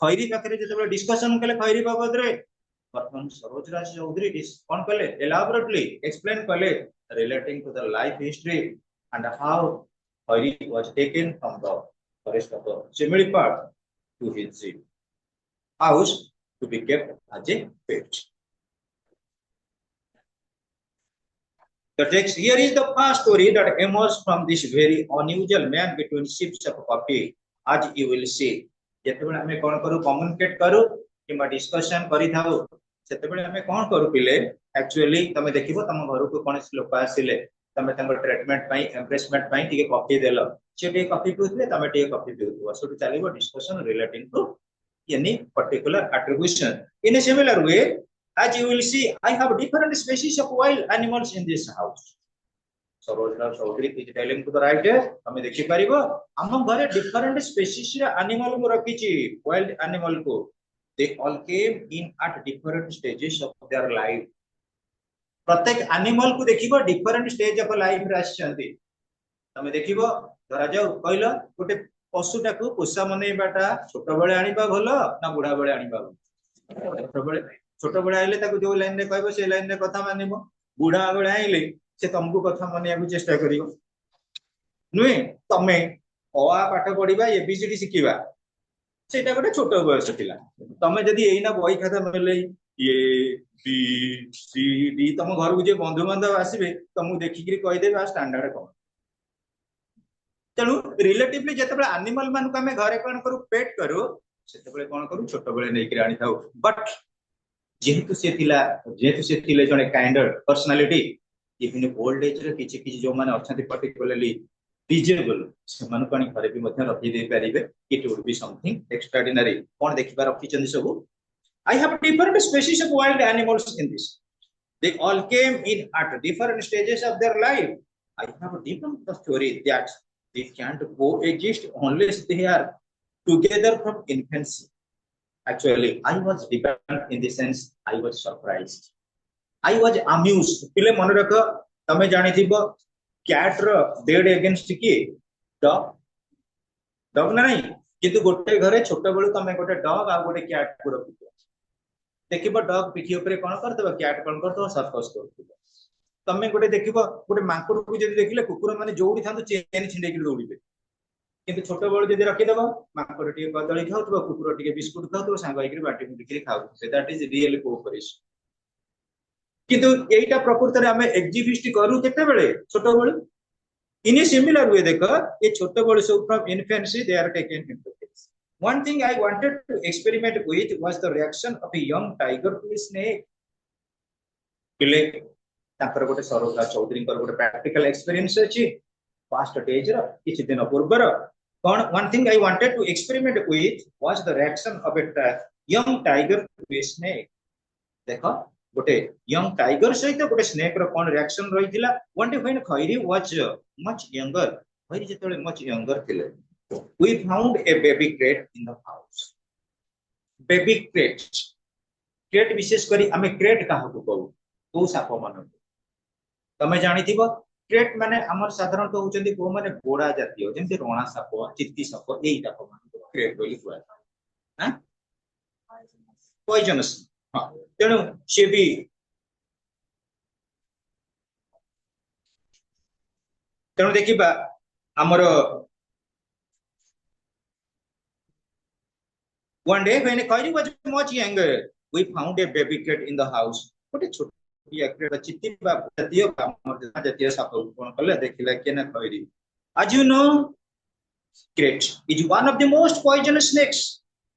Khairi पाखरे जेतेबे discussion कले Khairi बाबत रे वर्तमान सरोज राज चौधरी कौन कले elaborately explain कले relating to the life history and how Hari was taken from the forest of the chimney part to his house to be kept as a pet. The text here is the first story that emerged from this very unusual man between sips of coffee, as you will see. ଯେତେବେଳେ ଆମେ କଣ କରୁ communicate କରୁ କିମ୍ବା discussion କରିଥାଉ ସେତେବେଳେ ଆମେ କଣ କରୁ ପିଲେ ଆକ୍ଚୁଆଲି ତମେ ଦେଖିବ ତମ ଘରକୁ କୌଣସି ଲୋକ ଆସିଲେ ତମେ ତାଙ୍କ ଟ୍ରିଟମେଣ୍ଟ ପାଇଁ ଏମ୍ପ୍ରେସମେଣ୍ଟ ପାଇଁ ଟିକେ କଫି ଦେଲ ସେ ଟିକେ କଫି ପିଉଥିଲେ ତମେ ଟିକେ କଫି ପିଉଥିବ ସେଠୁ ଚାଲିବ discussion relating to any particular attribution. In a similar way, as you will see, I have different species of wild animals in this house. Sarojana Chaudhary is telling to the writer, हमें देखी परिबो हम घरे different species रा animal को रखीची wild animal को they all came in at different stages of their life. प्रत्येक animal को देखिबो different stage of life रे आछंती तमे देखिबो धरा जाऊ कहलो गोटे पशुटा को पोषा मनैबाटा छोट बेले आनिबा भलो ना बुढ़ा बेले आनिबा भलो छोट बेले आइले ताको जो लाइन रे कहबो से लाइन रे कथा मानिबो बुढ़ा बेले आइले से तुमको कथा मानिया को चेष्टा करियो नुए तमे अ पाठ पढिबा एबीसीडी शिखिबा सेटा गोटे छोट बयस थिला तमे जदी एइना बही खाता मिले ए बी सी डी तम घर को जे बंधु बांधव आसीबे तुमको देखि कि कहि देबा स्टैंडर्ड कोन तेणु रिलेटिवली जेतेबेले एनिमल मान को हमें घरे कोन करू पेट करू सेतेबेले कोन करू छोट बेले नै कि आनी थाउ बट जेहेतु से थिले जने kind personality even old age रे किछि किछि जो माने अछंती पर्टिकुलरली डिजेबल से मान कोन घरे भी मध्य रखि दे परिबे it would be something extraordinary कोन देखिबा रखि चंदी सब I have different species of wild animals in this. They all came in at different stages of their life. I have developed the theory that they can't coexist unless they are together from infancy. Actually, I was dependent in the sense I was surprised. I was amused. पिले मन रख तमे जानि थिबो cat रो dead against की dog dog नहीं किंतु गोटे घरे छोट बेलु तमे गोटे डॉग आ गोटे कैट को रखिबो देखिबो डॉग पिठी ऊपर कोन करतबो कैट कोन करतबो सर्कस करतबो तमे गोटे देखिबो गोटे मांकुर को जदी देखिले कुकुर माने जोडी थांतो चेन छिंडे कि दौड़िबे किंतु छोट बेलु जदी रखि देबो मांकुर टिके कदळी खाउतबो कुकुर टिके बिस्कुट खाउतबो सांग आइकरी बाटी मुटिकरी खाउतबो दैट इज रियल कोऑपरेशन किंतु एटा प्रकृति रे हमें एग्जिबिस्ट करू केते बेले छोट बेलु इन ए सिमिलर वे देखो ये छोट बेलु so from infancy they are taken into this one thing I wanted to experiment with was the reaction of a young tiger to a snake पिले ताकर गोटे सरोजा चौधरी कर गोटे प्रैक्टिकल एक्सपीरियंस अछि past days रो किछि दिन पूर्व रो one thing I wanted to experiment with was the reaction of a young tiger to a snake देखो गोटे young tiger सहित गोटे snake रो कोन रिएक्शन रहितिला one day when Khairi was much younger Khairi जेतले much younger थिले we found a baby crate in the house baby crate विशेष करी हमें crate काहा को कहू तो साप मन तमे जानि थिबो crate माने हमर साधारण तो होचंदी को माने गोड़ा जातीय जेंति रोणा साप चित्ती साप एई साप मान crate बोली कुआ हां पॉइजनस हां तेनु से भी तेनु देखिबा हमर one day when Kairi was much younger, we found a baby cat in the house. What a छोटी crate चित्ती बा जातीय हमर जातीय साप कोन कले देखिला केना Kairi. As you know, crate is one of the most poisonous snakes.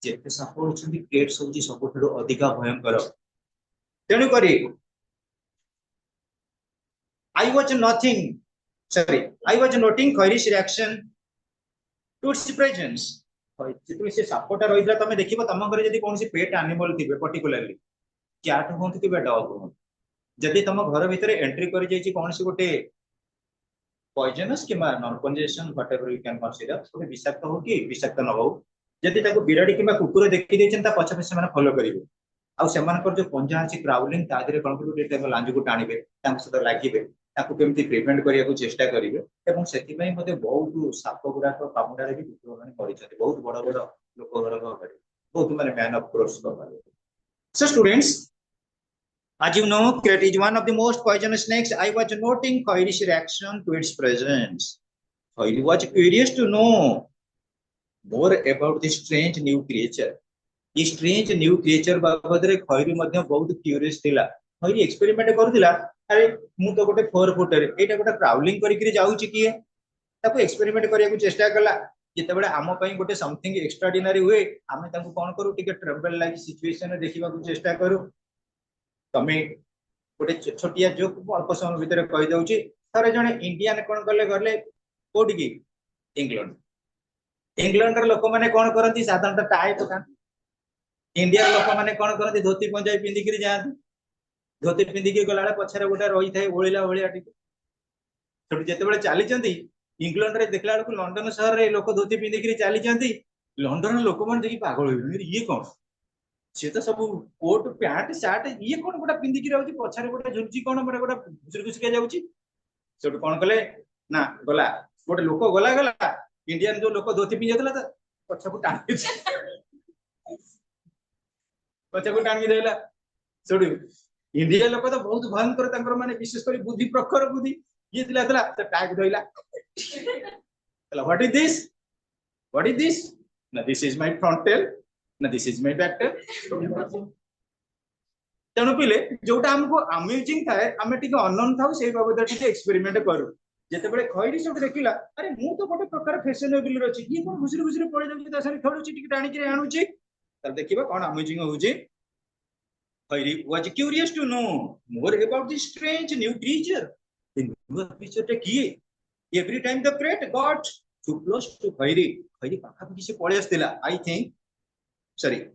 जेते साप होचंदी crate होची सबठो अधिका भयंकर. तेनु करी I was noting Kairi's reaction to its presence. जेतु से सापोटा रहिला तमे देखिबो तम घरे जदी कोनसी पेट एनिमल थिबे पर्टिकुलरली कैट होंति कि डॉग हो जदी तम घर भीतर एंट्री करि जाईची कोनसी गोटे पॉइजनस कि non congestion whatever you can consider गोटे विषाक्त हो कि विषाक्त न हो जदी ताको बिराडी कि कुकुर देखि देछन ता पछ पछ माने फॉलो करिवे आ सेमान कर जो पंजा अछि क्राउलिंग ता देरे कोन गोटे टाइम लांज को टाणीबे तांक सद लागिबे ताको केमति प्रिवेंट करिया को चेष्टा करिवे एवं सेति पई मते बहुत साप गुडा को कामुडारे भी कुकुर माने परिचय बहुत बड़ बड़ लोक घर घरे बहुत माने मैन ऑफ क्रॉस को so students as you know cat is one of the most poisonous snakes I was noting Kairi's reaction to its presence Khayri was curious to know more about this strange new creature. ये strange new creature बाबद रे खैरी मध्य बहुत curious थिला. खैरी experiment करूथिला. अरे मु तो गोटे 4 footer एटा गोटे travelling करी करी जाउची किए ताको एक्सपेरिमेंट करिया को चेष्टा कला. जेतेबेले आम पई गोटे समथिंग एक्स्ट्राऑर्डिनरी हुए आमे ताको कोन करू टिके ट्रबल लाइक सिचुएशन रे देखिबा को चेष्टा करू. तमे गोटे छोटिया जो अल्प समय भीतर कहि दउची. थरे जने इंडियन कोन करले करले कोडी की इंग्लैंड. इंग्लैंड रे लोक माने कोन करंती साधारणतः टाई पकांती. इंडिया लोक माने कोन करंती धोती पंजाबी पिंदी करी जाती. धोती पिंदी के गलाळे पछरे गोटे रही थाए ओळिला ओळिया टिके. छोटी जेतेबेले चाली चंदी इंग्लैंड रे देखला को लंदन शहर रे लोक धोती पिंदी करी चाली चंदी. लंदन लोक माने देखि पागल होई ये कोन से तो सब कोट पैंट शर्ट ये कोन गोटा पिंदी की रहउची पछरे गोटे झुलची कोन बडे गोटा घुसरी घुसरी के जाउची. सेटु कोन कले ना गला गोटे लोक गला गला इंडियन जो लोक धोती पिंदी देला त पछकु टाणी पछकु टाणी देला. सेटु इंडिया लोक तो बहुत भयंकर तंकर माने विशेष कर बुद्धि प्रखर बुद्धि ये दिला दिला त टैग धइला. व्हाट इज दिस ना this is my front tail ना this is my back tail. तेणु पिले जोटा हमको अम्यूजिंग थाए आमे टिके अननोन थाउ सेही बाबद टिके एक्सपेरिमेंट करू. जेतेबेले खैरी सब देखिला अरे मु तो गोटे प्रकार फैशनेबल रछि ये कोन घुसरी घुसरी पड़े जाउची ता सारी खेलुची टिके टाणी के आनुची. तब देखिबा कोन अम्यूजिंग होउची. खैरी was curious to know more about this strange new creature. The new creature टे किए. Every time the crate got too close to खैरी पाखा पखी से पळे आस्तिला.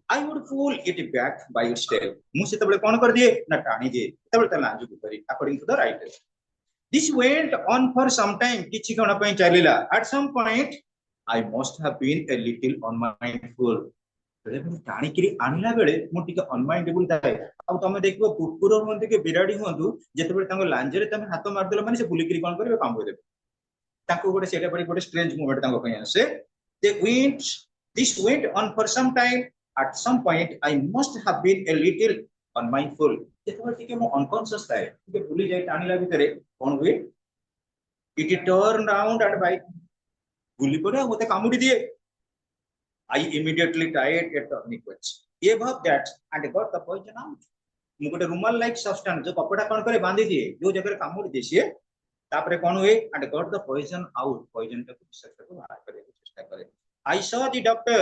I would pull it back by its tail. मु से तबले कोन कर दिए ना टाणी दिए तबले त लाजु करी according to the writer. This went on for some time. किछि कोन पई चलिला. At some point I must have been a little unmindful. टाणी करी आनिला बेले मु टिके अनमाइंडेबल थाए. आ तमे देखबो कुकुर होंते के बिराडी होंतु जेतेबेले तांको लांजरे तमे हाथ मार देलो माने से बुली करी कोन करबे काम देबे. तांको गोटे सेटा पड़ी गोटे स्ट्रेंज मूवमेंट तांको पई आसे. This went on for some time. At some point I must have been a little unmindful. जेतेबेले टिके मु अनकॉन्शियस थाए टिके बुली जाय टाणीला भितरे कोन हुए it turned around and bite. बुली पड़े मोते कामुडी दिए. I immediately tied a tourniquet above that and got the poison out. मु गोटे रुमाल लाइक सब्सटेंस जो कपड़ा कोन करे बांधी दिए जो जगह कामुडी देसिए तापरे कोन हुए and got the poison out. poison को विषाक्त को बाहर करे चेष्टा करे. I saw the doctor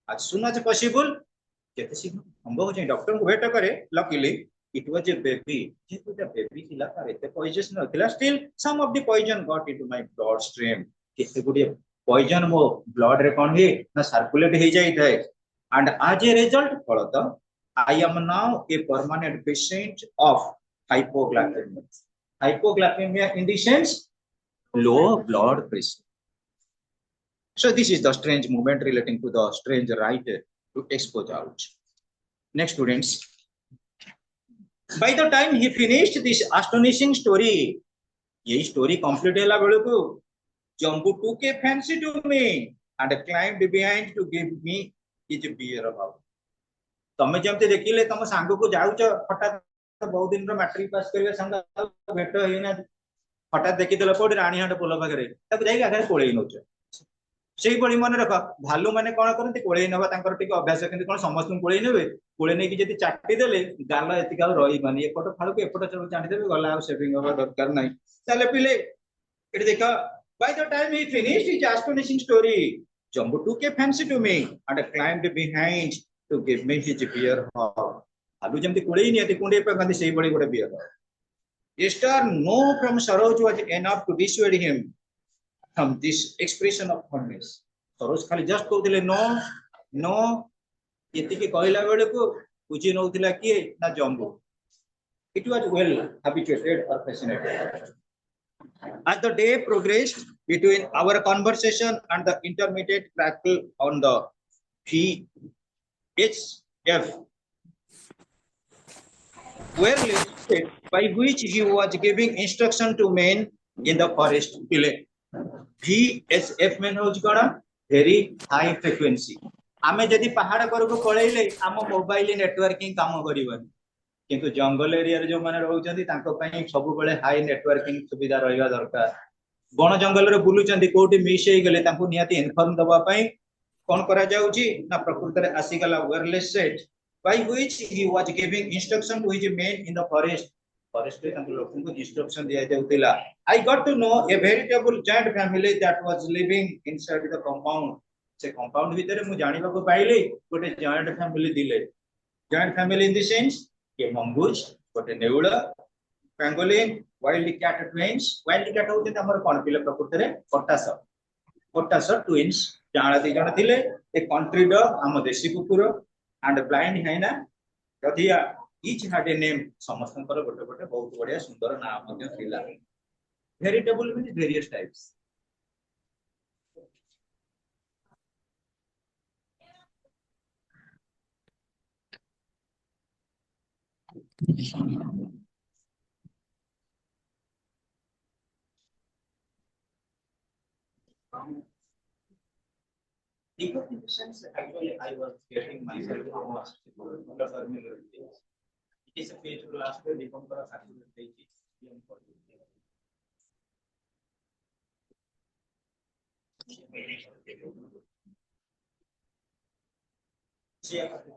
as soon as possible. जेते शीघ्र संभव हो जाए डॉक्टर को भेट करे. Luckily it was a baby. जेते ता बेबी थिला तार एते पॉइजन न थिला. Still some of the poison got into my bloodstream. केते गुडी पॉइजन मो ब्लड रे कोन हे ना सर्कुलेट हे जाई थाए. And as a result फलत I am now a permanent patient of hypoglycemia. Hypoglycemia in the sense low blood pressure. So this is the strange movement relating to the strange writer to expose out. Next students. By the time he finished this astonishing story, ये story complete होला बेलकु Jambu took a fancy to me and climbed behind to give me his beer about. तमे जमते देखिले तम सांग को जाउच हठात बहुत दिन रो मैट्रिक पास करबे संग भेट हेना हठात देखि देला कोड रानीहाट पोल पाखरे तब जाई आगे कोळेई नोच. सेही बळी मन रख भालू माने कोन करंती कोळेई नबा तांकर टिके अभ्यास केंति कोन समस्त कोळेई नेबे कोळे नै कि जति चाटी देले गाल एतिका रही माने एपट फाळु के एपट चलो चाटी देबे गला आ सेविंग होबा दरकार नै. चले पिले एटी देखा. By the time he finished his astonishing story, Jambu took a fancy to me and climbed behind to give me his beer hug. Alu jamti kulei ni ati kunde pe gandi sei badi gote beer hug. Esther no from Saroj was enough to dissuade him from this expression of fondness. Saroj khali just कहउतिले no यति के कहला बेले को बुझी नउतिला कि ना Jambu. It was well habituated or fascinated. As the day progressed between our conversation and the intermittent crackle on the VHF were listed by which he was giving instruction to men in the forest. VHF men hose cone very high frequency. आमे जदि पहाड़ कर को पळेइले आम mobile networking काम करिवनी किंतु जंगल area रे जो माने रहउचंती तांको पई सब बेले हाई नेटवर्किंग सुविधा रहइबा दरकार. बण जंगल रे बुलुचंदी कोठी मिस हे गेले तांको नियाती इन्फॉर्म दबा पई कोन करा जाउची ना प्रकृति रे आसी गला wireless set by which he was giving instruction to his men in the forest रे तांको लोकन को इंस्ट्रक्शन दिया जाउतिला I got to know a veritable giant family that was living inside the compound से compound भीतर मु जानिबा को पाइले गोटे giant family दिले giant family in the sense के mongoose गोटे Neula pangolin wild cat twins wild cat होते हमर कोन पिले प्रकृति रे कोटास twins जाणा दी जण थिले ए कंट्री डॉग हम देसी कुकुर एंड ब्लाइंड हैना रधिया each had a name समस्तंकर गोटे गोटे बहुत बढ़िया सुंदर नाम मध्ये थिला variable means various types Decompositions, actually, I was getting myself almost the terminology. It is a page to last the decomposition page.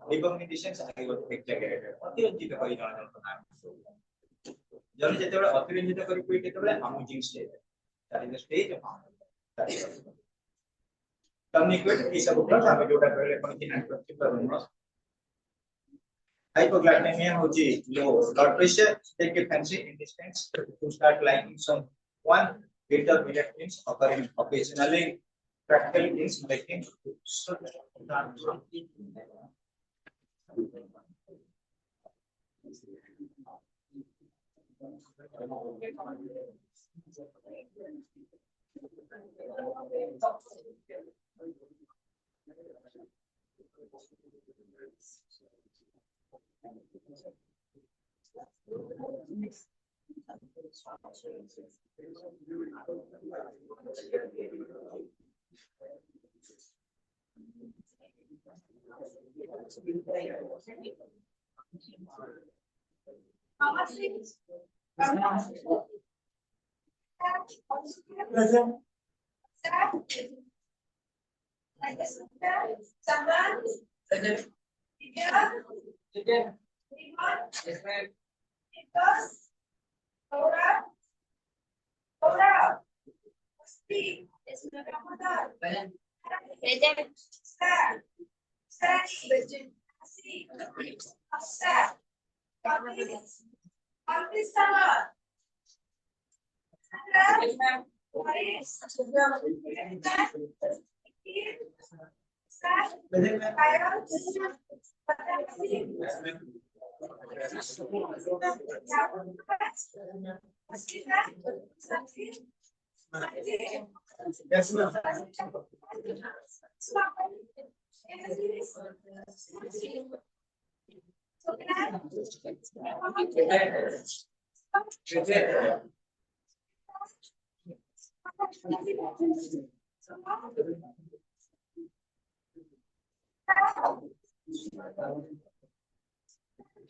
Decompositions, I was exaggerated. अतिरंजित करी जाना तो जब जेतेबेले अतिरंजित करी कोई केतेबेले amusing stage that is the stage of harmony communicate is a book ଆମେ जोटा कहले कोन कि एंट्रोपिक परमो hypoglycemia होची लो blood pressure take a fancy in distance to start liking some one intermediate things occurring occasionally practical things making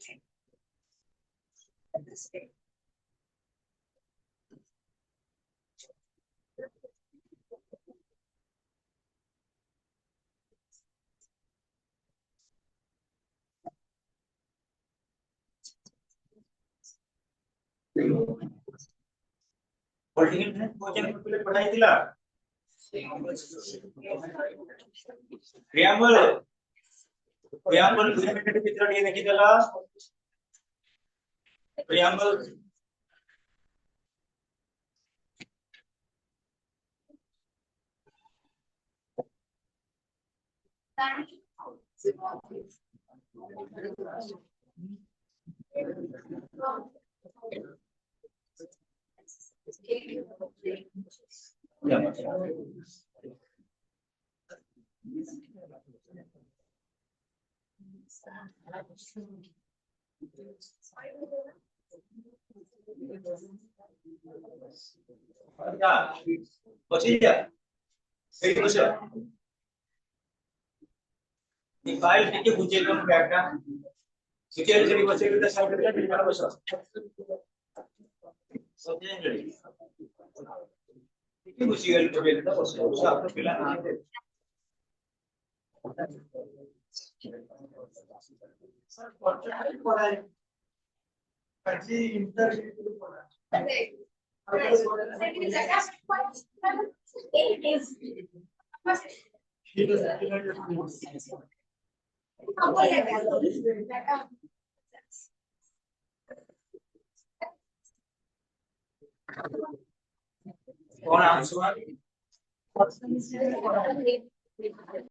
political science coaching में पहले पढ़ाई थिला प्रियम्बल प्रियम्बल 2 मिनट भीतर ये देखि देला प्रियम्बल फाइल टिके बुझे कोन बैठा सिचुएशन से बचे तो साइड पे ठीक है बस सोचेंगे ଟିକେ ବୁଝିଗଲି ଟୋଟାଲି ତ ବସିଯାଉଛି ଆପଣ ପିଲା ନାହାନ୍ତି सर पढ़ाई पढ़ाई अच्छी इंटरव्यू पढ़ाई कौन आंसर